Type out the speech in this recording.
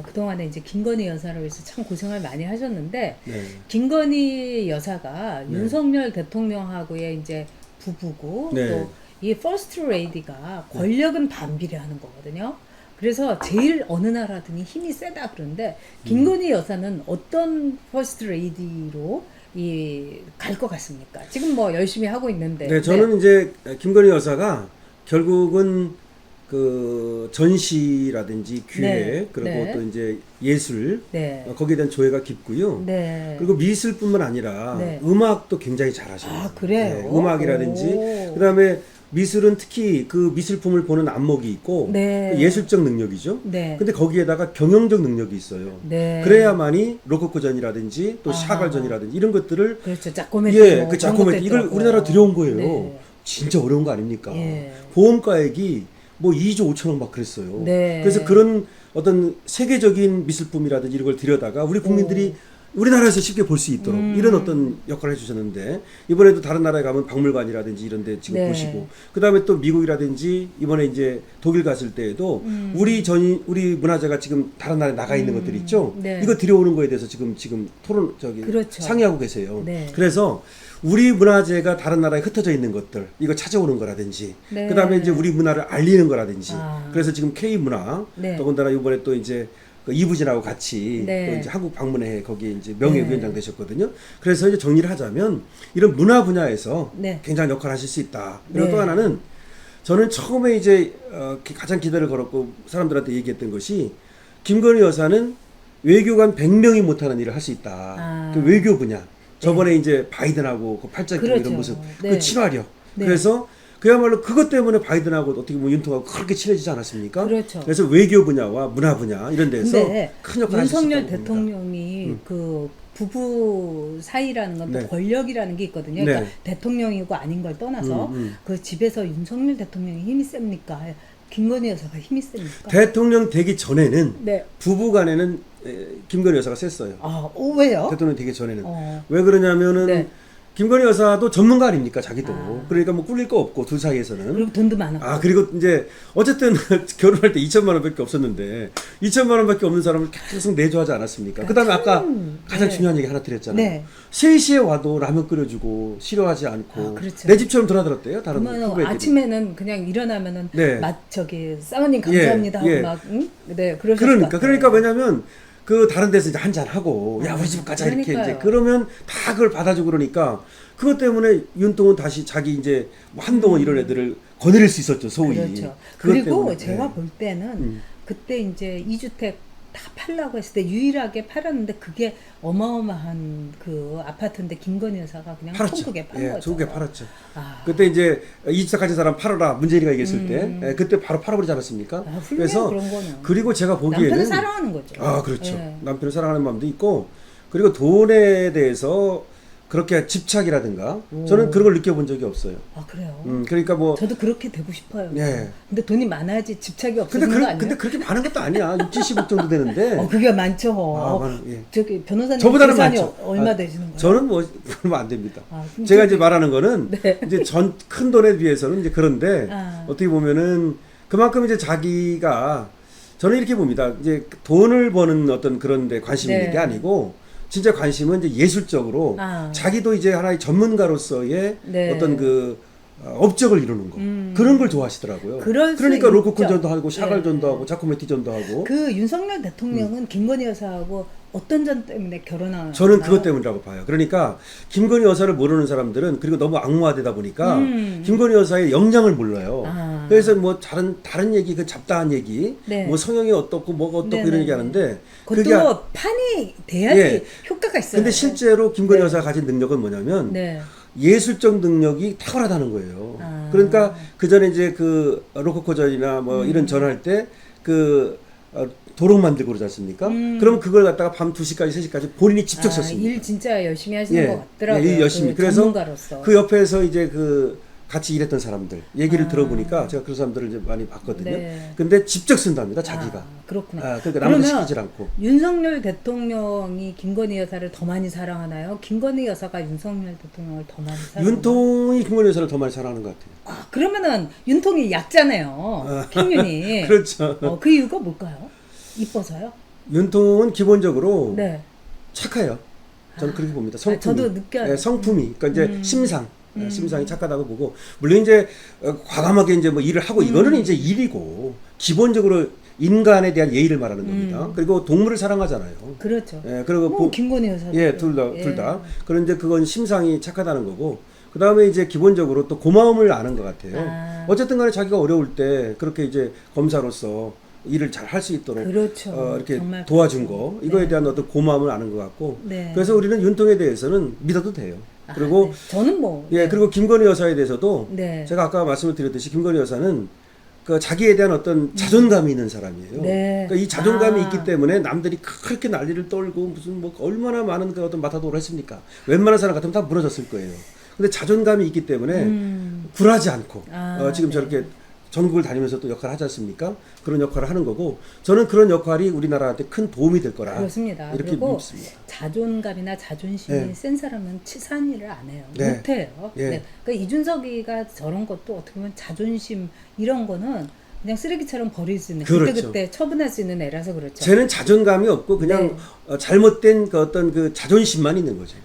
그동안에 이제 김건희 여사를 위해서 참 고생을 많이 하셨는데, 네. 김건희 여사가 네. 윤석열 대통령하고의 이제 부부고, 네. 또 이 퍼스트 레이디가 권력은 반비례하는 거거든요. 그래서 제일 어느 나라든지 힘이 세다 그러는데, 김건희 여사는 어떤 퍼스트 레이디로 갈 것 같습니까? 지금 뭐 열심히 하고 있는데. 네, 저는 이제 김건희 여사가 결국은 그 전시라든지 기획 네. 그리고 네. 또 이제 예술 네. 거기에 대한 조예가 깊고요. 네. 그리고 미술뿐만 아니라 네. 음악도 굉장히 잘하셔요. 아, 그래요? 네, 음악이라든지 오. 그다음에 미술은 특히 그 미술품을 보는 안목이 있고 네. 예술적 능력이죠. 네. 근데 거기에다가 경영적 능력이 있어요. 네. 그래야만이 로코코전이라든지 또 아하. 샤갈전이라든지 이런 것들을 그렇죠. 자코메티. 예, 뭐 그 그런 자코메티 것도 이걸 있더라고요. 우리나라 들여온 거예요. 네. 진짜 어려운 거 아닙니까? 예. 보험가액이 뭐 2조 5천억 막 그랬어요. 네. 그래서 그런 어떤 세계적인 미술품이라든지 이런 걸 들여다가 우리 국민들이 우리나라에서 쉽게 볼 수 있도록 이런 어떤 역할을 해주셨는데, 이번에도 다른 나라에 가면 박물관이라든지 이런 데 지금 네. 보시고, 그 다음에 또 미국이라든지 이번에 이제 독일 갔을 때에도 우리 문화재가 지금 다른 나라에 나가 있는 것들 있죠. 네. 이거 들여오는 거에 대해서 지금 그렇죠. 상의하고 계세요. 네. 그래서 우리 문화재가 다른 나라에 흩어져 있는 것들 이거 찾아오는 거라든지, 네. 그 다음에 이제 우리 문화를 알리는 거라든지. 아. 그래서 지금 K 문화, 네. 더군다나 이번에 또 이제 그 이부진하고 같이 네. 또 이제 한국 방문회 거기에 이제 명예위원장 되셨거든요. 그래서 이제 정리를 하자면 이런 문화 분야에서 네. 굉장한 역할을 하실 수 있다. 그리고 네. 또 하나는 저는 처음에 이제 가장 기대를 걸었고 사람들한테 얘기했던 것이, 김건희 여사는 외교관 100명이 못하는 일을 할 수 있다. 아. 그 외교 분야. 저번에 이제 바이든하고 그 팔짱 끼고 그렇죠. 이런 모습, 네. 그 친화력. 네. 그래서 그야말로 그것 때문에 바이든하고 어떻게 보면 윤통하고 그렇게 친해지지 않았습니까? 그렇죠. 그래서 외교 분야와 문화 분야 이런 데서 근데 큰 역할을 하실 수 윤석열 있다고 봅니다. 대통령이 그 부부 사이라는 건 또 네. 권력이라는 게 있거든요. 그러니까 네. 대통령이고 아닌 걸 떠나서 음. 그 집에서 윤석열 대통령이 힘이 셉니까? 김건희 여사가 힘이 셉니까? 대통령 되기 전에는 네. 부부 간에는 김건희 여사가 셌어요. 아, 왜요? 대통령 되기 전에는. 어. 왜 그러냐면은 네. 김건희 여사도 전문가 아닙니까, 자기도. 아. 그러니까 뭐 꿀릴 거 없고 둘 사이에서는. 그리고 돈도 많았고. 아, 그리고 이제 어쨌든 결혼할 때 2천만 원밖에 없었는데 2천만 원밖에 없는 사람을 계속 내조하지 않았습니까? 그다음에 아까 가장 네. 중요한 얘기 하나 드렸잖아요. 네. 3시에 와도 라면 끓여주고 싫어하지 않고 아, 그렇죠. 내 집처럼 드나들었대요, 다른 그러면 후배들이. 아침에는 그냥 일어나면은 네. 사모님 감사합니다 하고 예. 막 네, 그러셨을 것 같아요. 그러니까 왜냐면 그 다른 데서 이제 한잔 하고 야 우리 집 가자 이렇게 그러니까요. 이제 그러면 다 그걸 받아주고 그러니까 그것 때문에 윤통은 다시 자기 이제 뭐 한동훈 이런 애들을 거느릴 수 있었죠, 소위. 그렇죠. 그것 그리고 때문에. 제가 네. 볼 때는 그때 이제 2주택 다 팔라고 했을 때 유일하게 팔았는데 그게 어마어마한 그 아파트인데 김건희 여사가 그냥 총크게 판 거죠. 조그게 팔았죠. 아. 그때 이제 이주택 가진 사람 팔아라 문재인이가 얘기했을 때 그때 바로 팔아버리지 않았습니까? 아, 훌륭해요, 그래서 그런 거는. 그리고 제가 보기에는 남편을 사랑하는 거죠. 아, 그렇죠. 예. 남편을 사랑하는 마음도 있고, 그리고 돈에 대해서 그렇게 집착이라든가 저는 그런 걸 느껴본 적이 없어요. 아, 그래요? 그러니까 뭐 저도 그렇게 되고 싶어요. 예. 근데 돈이 많아야지 집착이 근데 없어지는 거 아니에요? 근데 그렇게 많은 것도 아니야. 6, 70억 정도 되는데. 그게 많죠. 예. 저기 변호사님 저보다는 계산이 많죠. 얼마 되시는 거예요? 저는 뭐 그러면 안 됩니다. 그럼 제가 저기- 이제 말하는 거는 네. 이제 큰 돈에 비해서는 이제 그런데 아. 어떻게 보면은 그만큼 이제 자기가, 저는 이렇게 봅니다. 이제 돈을 버는 어떤 그런 데 관심이 있는 네. 게 아니고 진짜 관심은 이제 예술적으로 자기도 이제 하나의 전문가로서의 네. 어떤 그 업적을 이루는 거 그런 걸 좋아하시더라고요. 그럴 수 그러니까 있죠. 로코콘전도 하고 샤갈전도 네. 하고 자코메티전도 하고. 그 윤석열 대통령은 김건희 여사하고 어떤 점 때문에 결혼한? 저는 그것 때문이라고 봐요. 그러니까 김건희 여사를 모르는 사람들은, 그리고 너무 악마되다 보니까 김건희 여사의 역량을 몰라요. 아. 그래서 뭐 다른 얘기, 그 잡다한 얘기, 네. 뭐 성형이 어떻고 뭐가 어떻고 네, 이런 네, 얘기 하는데 그것도 판이 돼야지 예. 효과가 있어요. 근데 실제로 김건희 네. 여사가 가진 능력은 뭐냐면 네. 예술적 능력이 탁월하다는 거예요. 아. 그러니까 그 전에 이제 그 로코코전이나 뭐 이런 전할 때 그 도록 만들고 그러지 않습니까? 그럼 그걸 갖다가 밤 2시까지 3시까지 본인이 직접 썼습니다. 일 진짜 열심히 하시는 예. 것 같더라고요. 일 열심히. 그 그래서 전문가로서. 그 옆에서 이제 그 같이 일했던 사람들 얘기를 들어보니까 제가 그 사람들을 이제 많이 봤거든요. 네. 근데 직접 쓴답니다, 자기가. 그렇구나. 그러니까 남한테 그러면 시키질 않고. 윤석열 대통령이 김건희 여사를 더 많이 사랑하나요? 김건희 여사가 윤석열 대통령을 더 많이 사랑하나요? 윤통이 김건희 여사를 더 많이 사랑하는 것 같아요. 그러면은 윤통이 약자네요. 평균이. 그렇죠. 그 이유가 뭘까요? 이뻐서요? 윤통은 기본적으로 네. 착해요. 저는 그렇게 봅니다. 아, 성품이. 저도 느껴요. 예, 성품이. 그러니까 이제 심상. 예, 심상이 착하다고 보고 물론 이제 과감하게 이제 뭐 일을 하고 이거는 이제 일이고 기본적으로 인간에 대한 예의를 말하는 겁니다. 그리고 동물을 사랑하잖아요. 그렇죠. 예, 그리고 뭐 김건희 여사도. 예, 둘 다. 그런데 그건 심상이 착하다는 거고 그 다음에 이제 기본적으로 또 고마움을 아는 것 같아요. 아. 어쨌든 간에 자기가 어려울 때 그렇게 이제 검사로서 일을 잘 할 수 있도록 그렇죠. 이렇게 정말 도와준 그렇죠. 거 이거에 네. 대한 어떤 고마움을 아는 것 같고 네. 그래서 우리는 윤통에 대해서는 믿어도 돼요. 아, 그리고 네. 저는 뭐 예, 그리고 김건희 여사에 대해서도 네. 제가 아까 말씀을 드렸듯이 김건희 여사는 그 자기에 대한 어떤 자존감이 있는 사람이에요. 네. 그러니까 이 자존감이 아. 있기 때문에 남들이 그렇게 난리를 떨고 무슨 뭐 얼마나 많은 그 어떤 마타도를 했습니까? 웬만한 사람 같으면 다 무너졌을 거예요. 근데 자존감이 있기 때문에 굴하지 않고 아, 지금 네. 저렇게 전국을 다니면서 또 역할을 하지 않습니까? 그런 역할을 하는 거고 저는 그런 역할이 우리나라한테 큰 도움이 될 거라 그렇습니다. 이렇게 그리고 믿습니다. 자존감이나 자존심이 네. 센 사람은 치사한 일을 안 해요. 네. 못해요. 예. 네. 그러니까 이준석이가 저런 것도 어떻게 보면 자존심 이런 거는 그냥 쓰레기처럼 버릴 수 있는 그렇죠. 그때 처분할 수 있는 애라서 그렇죠. 쟤는 자존감이 없고 그냥 네. 잘못된 그 어떤 그 자존심만 있는 거죠.